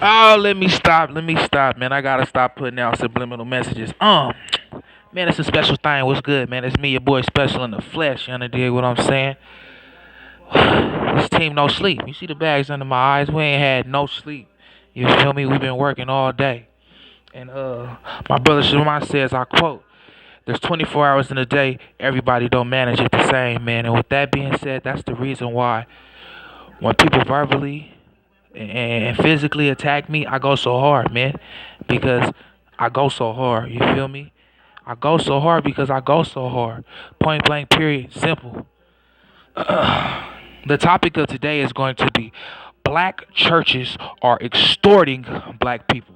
Oh, let me stop, man. I gotta stop putting out subliminal messages. Man, it's a special thing. What's good, man? It's me, your boy, special in the flesh. You understand what I'm saying? This team no sleep. You see the bags under my eyes? We ain't had no sleep. You feel me? We've been working all day. And my brother Shimon says, I quote, "There's 24 hours in a day. Everybody don't manage it the same, man." And with that being said, that's the reason why when people verbally and physically attack me, I go so hard, man, because I go so hard. You feel me? I go so hard because I go so hard. Point blank, period. Simple. The topic of today is going to be black churches are extorting black people.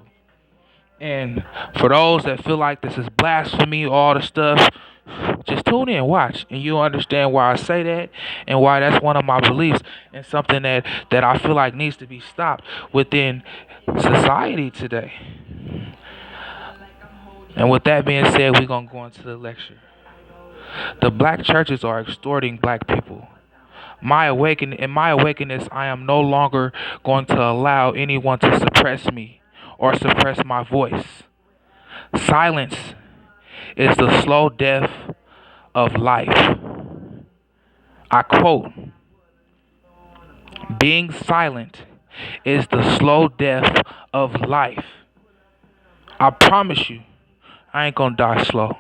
And for those that feel like this is blasphemy, all the stuff, just tune in, watch, and you'll understand why I say that and why that's one of my beliefs and something that I feel like needs to be stopped within society today. And with that being said, we're gonna go into the lecture. The black churches are extorting black people. In my awakeness, I am no longer going to allow anyone to suppress me or suppress my voice. Silence is the slow death of life. I quote, being silent is the slow death of life. I promise you, I ain't gonna die slow.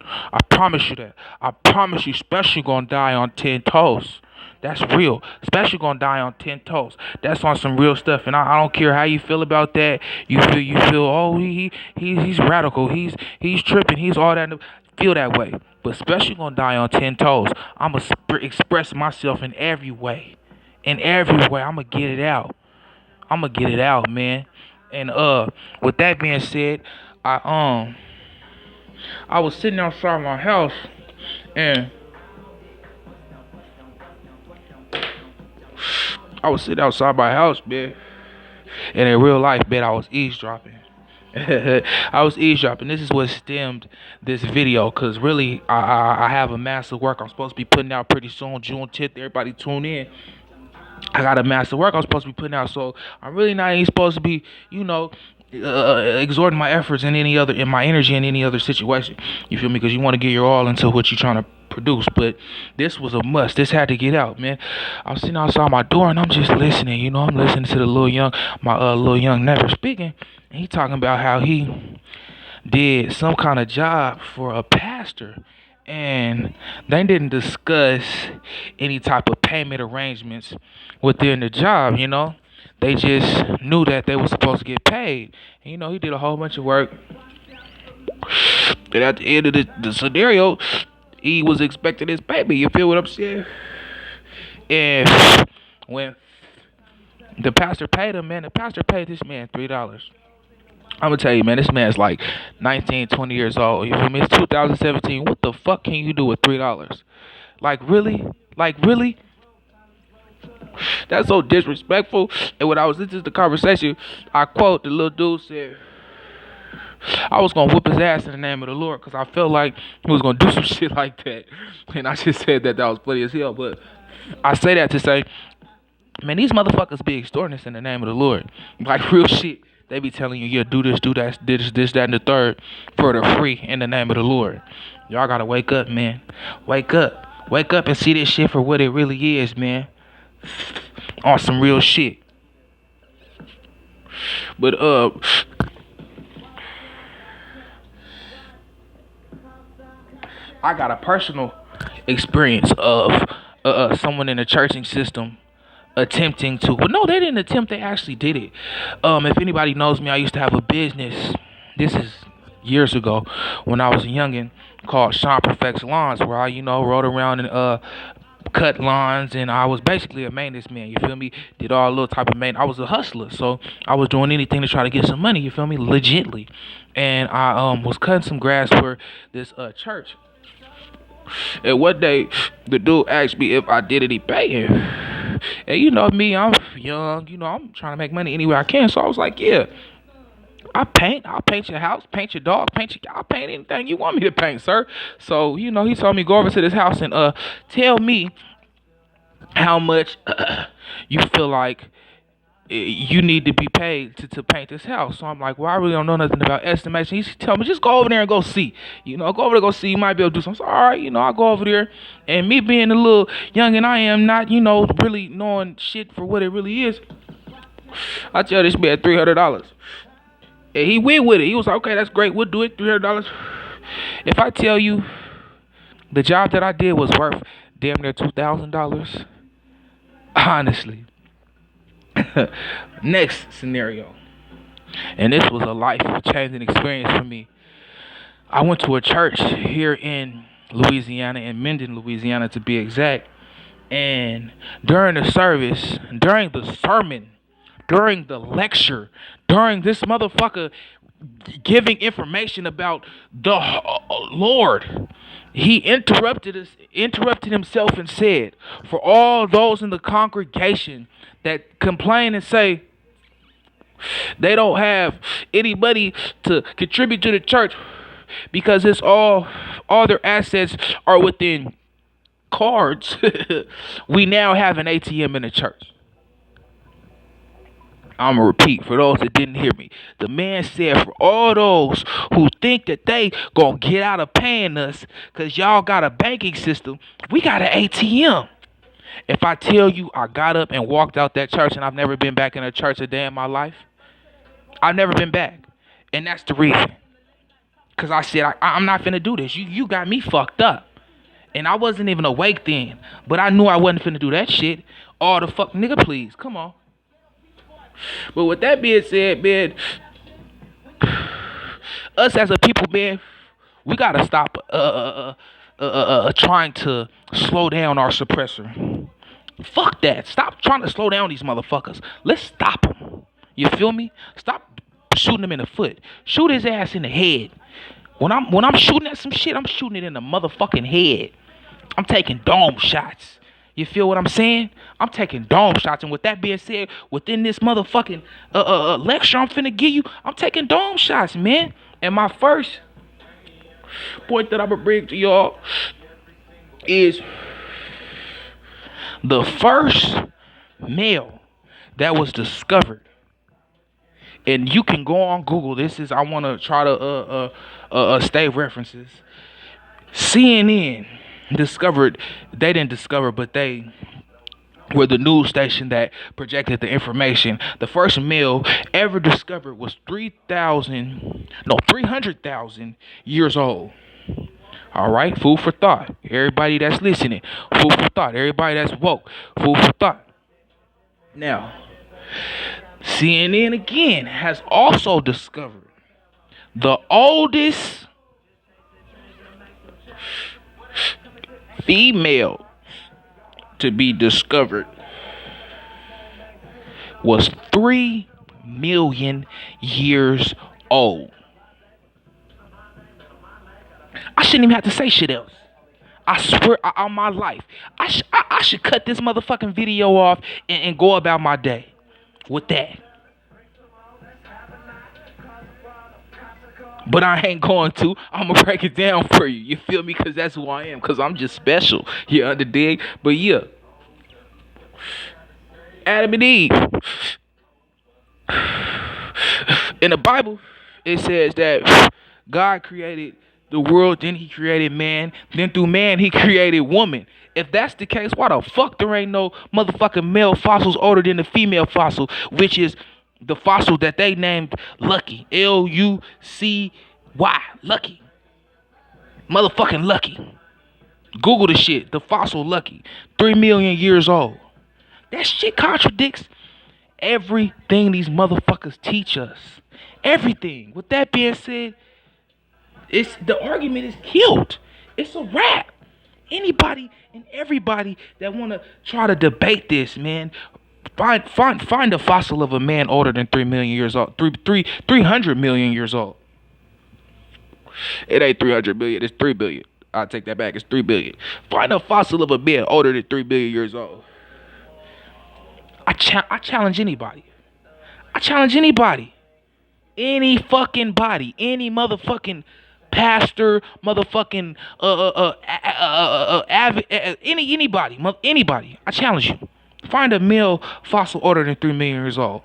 I promise you that. I promise you, especially gonna die on 10 toes. That's real. Especially gonna die on 10 toes. That's on some real stuff. And I don't care how you feel about that. You feel oh he's radical. He's tripping. He's all that. Feel that way. But especially gonna die on 10 toes. I'ma express myself in every way. In every way. I'ma get it out. I'ma get it out, man. And with that being said, I I was sitting outside my house and I was sitting outside my house, man. And in real life, man, I was eavesdropping. I was eavesdropping. This is what stemmed this video, cause really, I have a massive work I'm supposed to be putting out pretty soon, June 10th. Everybody tune in. I got a massive work I'm supposed to be putting out, so I'm really not even supposed to be, exhorting my efforts in my energy in any other situation. You feel me? Because you want to get your all into what you're trying to produce. But this was a must. This had to get out, man. I was sitting outside my door and I'm just listening. I'm listening to my little young nephew speaking, and he talking about how he did some kind of job for a pastor, and they didn't discuss any type of payment arrangements within the job. They just knew that they were supposed to get paid. And, he did a whole bunch of work, and at the end of the scenario, he was expecting his payment. You feel what I'm saying? And when the pastor paid him, man, the pastor paid this man $3. I'm gonna tell you, man, this man's like 19, 20 years old. You feel me? It's 2017. What the fuck can you do with $3? Like, really? Like, really? That's so disrespectful. And when I was listening to the conversation, I quote, the little dude said, I was gonna whip his ass in the name of the Lord, because I felt like he was gonna do some shit like that. And I just said that was funny as hell. But I say that to say, man, these motherfuckers be extorting us in the name of the Lord. Like, real shit. They be telling you, yeah, do this, this, that, and the third for the free in the name of the Lord. Y'all gotta wake up, man. Wake up. Wake up and see this shit for what it really is, man. On some real shit. But, I got a personal experience of someone in the churching system attempting to, well, no, they didn't attempt, they actually did it. If anybody knows me, I used to have a business. This is years ago when I was a youngin', called Sean Perfects Lawns, where I rode around and cut lawns, and I was basically a maintenance man. You feel me? Did all little type of maintenance. I was a hustler, so I was doing anything to try to get some money. You feel me? Legitly. And I was cutting some grass for this church. And one day, the dude asked me if I did any painting. And me, I'm young, I'm trying to make money any way I can. So I was like, yeah, I paint. I'll paint your house, paint your dog, I'll paint anything you want me to paint, sir. So, he told me go over to this house and tell me how much you feel like you need to be paid to paint this house. So I'm like, well, I really don't know nothing about estimation. He's telling me, just go over there and go see. Go over there, go see. You might be able to do something. So, all right, I'll go over there. And me being a little young and I am not, really knowing shit for what it really is, I tell this man $300. And he went with it. He was like, okay, that's great. We'll do it. $300. If I tell you the job that I did was worth damn near $2,000, honestly. Next scenario, and this was a life-changing experience for me. I went to a church here in Louisiana, in Minden, Louisiana to be exact, and during the service, during the sermon, during the lecture, during this motherfucker giving information about the Lord, he interrupted himself and said, for all those in the congregation that complain and say they don't have anybody to contribute to the church because it's all their assets are within cards, we now have an ATM in the church. I'm gonna repeat for those that didn't hear me. The man said, for all those who think that they gonna get out of paying us because y'all got a banking system, we got an ATM. If I tell you I got up and walked out that church and I've never been back in a church a day in my life, I've never been back. And that's the reason. Because I said, I'm not finna do this. You got me fucked up. And I wasn't even awake then. But I knew I wasn't finna do that shit. All the fuck, nigga, please, come on. But with that being said, man, us as a people, man, we gotta stop trying to slow down our suppressor. Fuck that. Stop trying to slow down these motherfuckers. Let's stop them. You feel me? Stop shooting him in the foot. Shoot his ass in the head. When I'm shooting at some shit, I'm shooting it in the motherfucking head. I'm taking dome shots. You feel what I'm saying? I'm taking dome shots. And with that being said, within this motherfucking lecture I'm finna give you, I'm taking dome shots, man. And my first point that I'm gonna bring to y'all is the first male that was discovered. And you can go on Google. I want to try to stay references. CNN they didn't discover, but they were the news station that projected the information. The first male ever discovered was 300,000 years old. All right, food for thought. Everybody that's listening, food for thought. Everybody that's woke, food for thought. Now, CNN again has also discovered the oldest female to be discovered was 3 million years old. I shouldn't even have to say shit else. I swear on my life, I should cut this motherfucking video off and go about my day with that. But I ain't going to. I'm going to break it down for you. You feel me? Because that's who I am. Because I'm just special. You understand? But yeah. Adam and Eve. In the Bible, it says that God created the world, then he created man, then through man he created woman. If that's the case, why the fuck there ain't no motherfucking male fossils older than the female fossil, which is the fossil that they named Lucky. Lucy. Lucky. Motherfucking Lucky. Google the shit. The fossil Lucky. 3 million years old. That shit contradicts everything these motherfuckers teach us. Everything. With that being said, the argument is killed. It's a wrap. Anybody and everybody that want to try to debate this, man, find a fossil of a man older than 3 million years old. 300 million years old. It ain't 300 million. It's 3 billion. I'll take that back. It's 3 billion. Find a fossil of a man older than 3 billion years old. I challenge anybody. I challenge anybody. Any fucking body. Any motherfucking pastor, motherfucking anybody. I challenge you. Find a male fossil older than 3 million years old.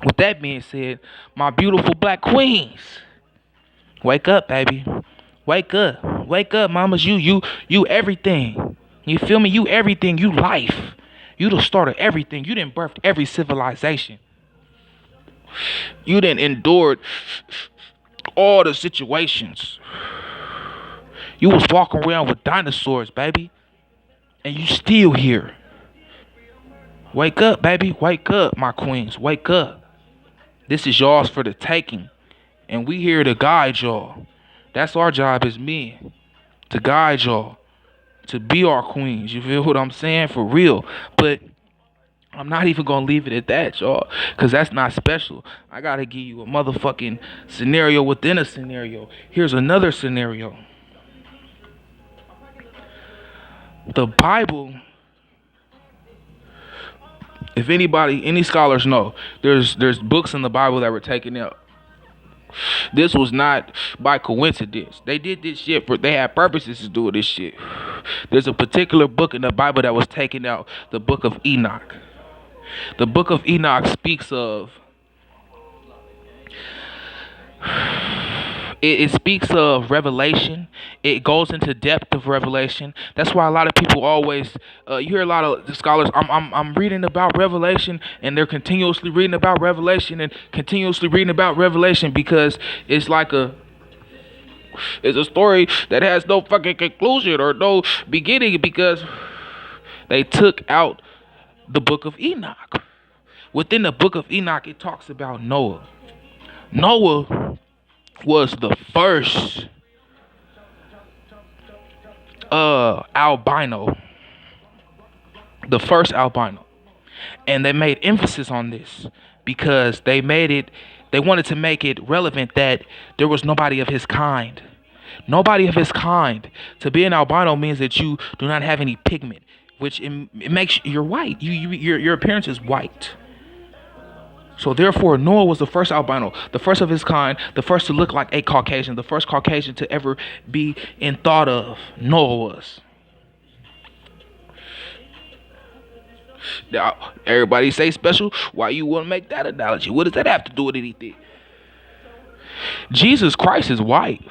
With that being said, my beautiful black queens, wake up, baby. Wake up. Wake up, mamas. You everything. You feel me? You everything. You life. You the start of everything. You done birthed every civilization. You done endured all the situations. You was walking around with dinosaurs, baby. And you still here. Wake up, baby. Wake up, my queens. Wake up. This is y'all's for the taking. And we here to guide y'all. That's our job as men. To guide y'all. To be our queens. You feel what I'm saying? For real. But I'm not even going to leave it at that, y'all. Because that's not special. I got to give you a motherfucking scenario within a scenario. Here's another scenario. The Bible, if any scholars know, there's books in the Bible that were taken out. This was not by coincidence. They did this shit they had purposes to do this shit. There's a particular book in the Bible that was taken out, the book of Enoch. The book of Enoch speaks of it speaks of revelation. It goes into depth of revelation. That's why a lot of people always you hear a lot of scholars. I'm reading about revelation, and they're continuously reading about revelation and continuously reading about revelation because it's like it's a story that has no fucking conclusion or no beginning because they took out the book of Enoch. Within the book of Enoch, it talks about Noah. Noah was the first albino. The first albino. And they made emphasis on this because they wanted to make it relevant that there was nobody of his kind. Nobody of his kind. To be an albino means that you do not have any pigment, which it makes you're white. Your appearance is white. So therefore, Noah was the first albino, the first of his kind, the first to look like a Caucasian, the first Caucasian to ever be in thought of. Noah was. Now, everybody say special. Why you want to make that analogy? What does that have to do with anything? Jesus Christ is white.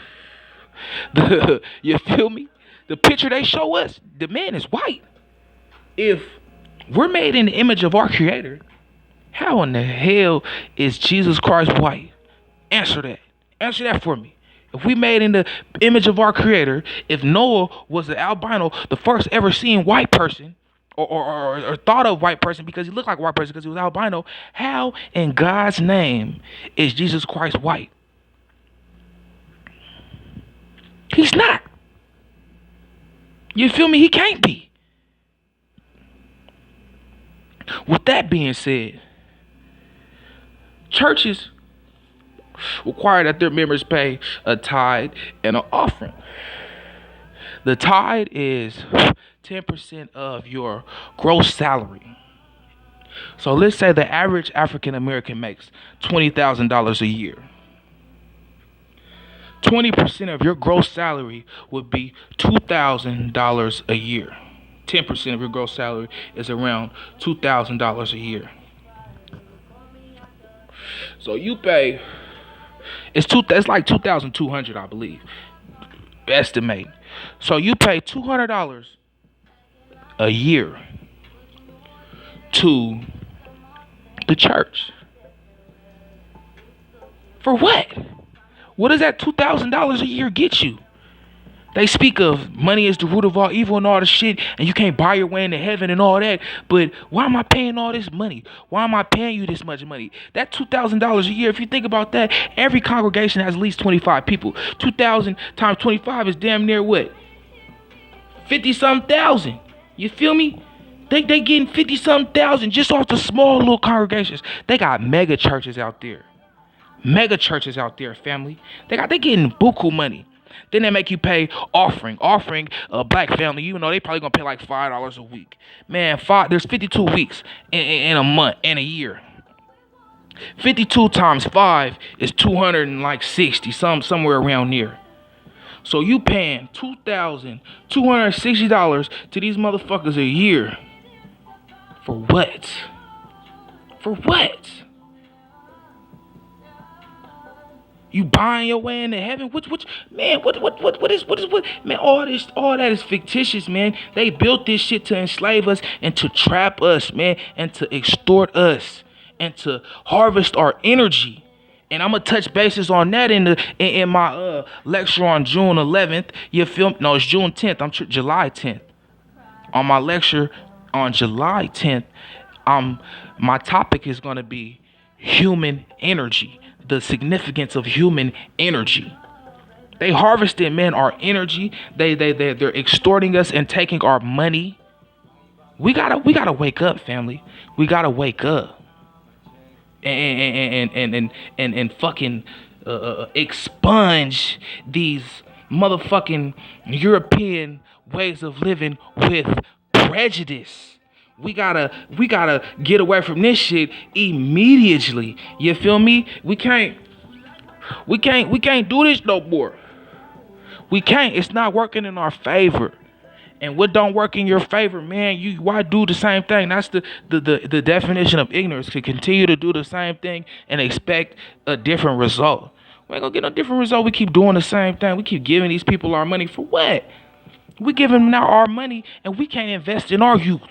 You feel me? The picture they show us, the man is white. If we're made in the image of our Creator, how in the hell is Jesus Christ white? Answer that. Answer that for me. If we made in the image of our Creator, if Noah was the albino, the first ever seen white person, or thought of white person because he looked like a white person because he was albino, how in God's name is Jesus Christ white? He's not. You feel me? He can't be. With that being said, churches require that their members pay a tithe and an offering. The tithe is 10% of your gross salary. So let's say the average African American makes $20,000 a year. 20% of your gross salary would be $2,000 a year. 10% of your gross salary is around $2,000 a year. So you pay, it's like $2,200, I believe, estimate. So you pay $200 a year to the church. For what? What does that $2,000 a year get you? They speak of money is the root of all evil and all the shit, and you can't buy your way into heaven and all that. But why am I paying all this money? Why am I paying you this much money? That $2,000 a year, if you think about that, every congregation has at least 25 people. 2,000 times 25 is damn near what? 50-something thousand. You feel me? They getting 50-something thousand just off the small little congregations. They got mega churches out there. Mega churches out there, family. They getting buku money. Then they make you pay offering. Offering a black family, even though they probably gonna pay like $5 a week. Man, there's 52 weeks in a month, in a year. 52 times 5 is 260, somewhere around there. So you paying $2,260 to these motherfuckers a year For what? For what? You buying your way into heaven? Man, what, man, all that is fictitious, man. They built this shit to enslave us and to trap us, man, and to extort us and to harvest our energy. And I'm gonna touch bases on that in my lecture on June 11th. You feel me? No, it's June 10th. July 10th. On my lecture on July 10th, my topic is gonna be human energy. The significance of human energy. They harvested, man, our energy. They're extorting us and taking our money. We gotta wake up, family. We gotta wake up and fucking expunge these motherfucking European ways of living with prejudice. We gotta get away from this shit immediately. You feel me? We can't do this no more. We can't. It's not working in our favor. And what don't work in your favor, man, why do the same thing? That's the definition of ignorance, to continue to do the same thing and expect a different result. We ain't gonna get no different result. We keep doing the same thing. We keep giving these people our money for what? We give them now our money and we can't invest in our youth.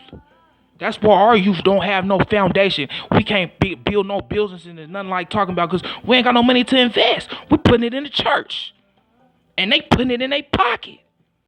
That's why our youth don't have no foundation. We can't build no business, and there's nothing like talking about because we ain't got no money to invest. We putting it in the church. And they putting it in their pocket.